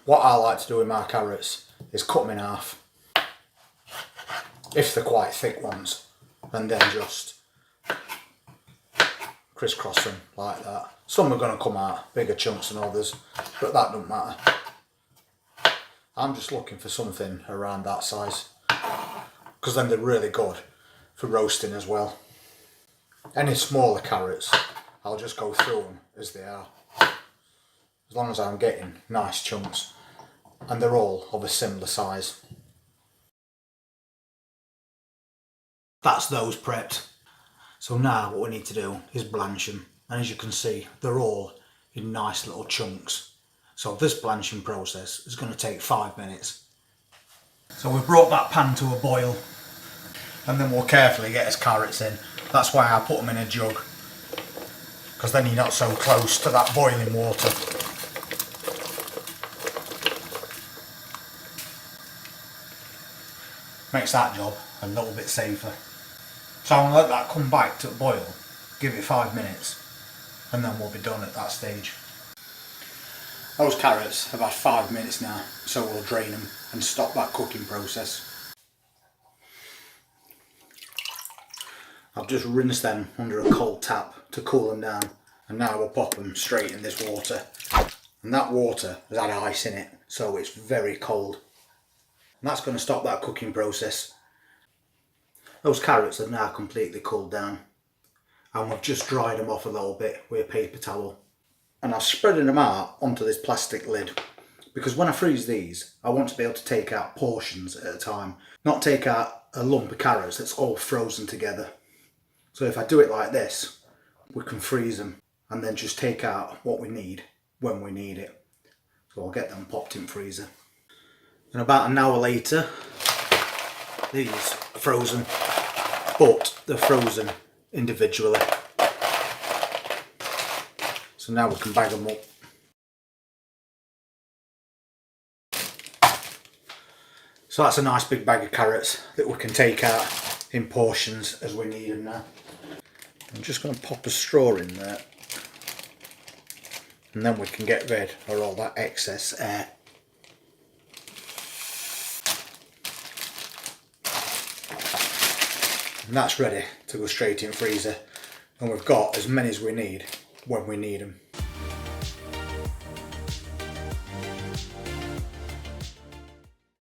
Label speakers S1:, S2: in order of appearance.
S1: What I like to do with my carrots is cut them in half, if they're quite thick ones, and then just crisscross them like that. Some are going to come out bigger chunks than others, but that doesn't matter. I'm just looking for something around that size, because then they're really good for roasting as well. Any smaller carrots, I'll just go through them as they are, as long as I'm getting nice chunks, and they're all of a similar size. That's those prepped. So now what we need to do is blanch them, and as you can see, they're all in nice little chunks. So this blanching process is going to take 5 minutes. So we've brought that pan to a boil, and then we'll carefully get his carrots in. That's why I put them in a jug, because then you're not so close to that boiling water. Makes that job a little bit safer. So I'm going to let that come back to a boil, give it 5 minutes, and then we'll be done at that stage. Those carrots have had 5 minutes now, so we'll drain them and stop that cooking process. I've just rinsed them under a cold tap to cool them down, and now we'll pop them straight in this water. And that water has had ice in it, so it's very cold. And that's going to stop that cooking process. Those carrots have now completely cooled down, and we've just dried them off a little bit with a paper towel. And I've spreading them out onto this plastic lid, because when I freeze these, I want to be able to take out portions at a time, not take out a lump of carrots that's all frozen together. So if I do it like this, we can freeze them and then just take out what we need when we need it. So I'll get them popped in freezer. And about an hour later, these are frozen, but they're frozen individually. So now we can bag them up. So that's a nice big bag of carrots that we can take out in portions as we need them now. I'm just going to pop a straw in there, and then we can get rid of all that excess air. And that's ready to go straight in freezer, and we've got as many as we need when we need them.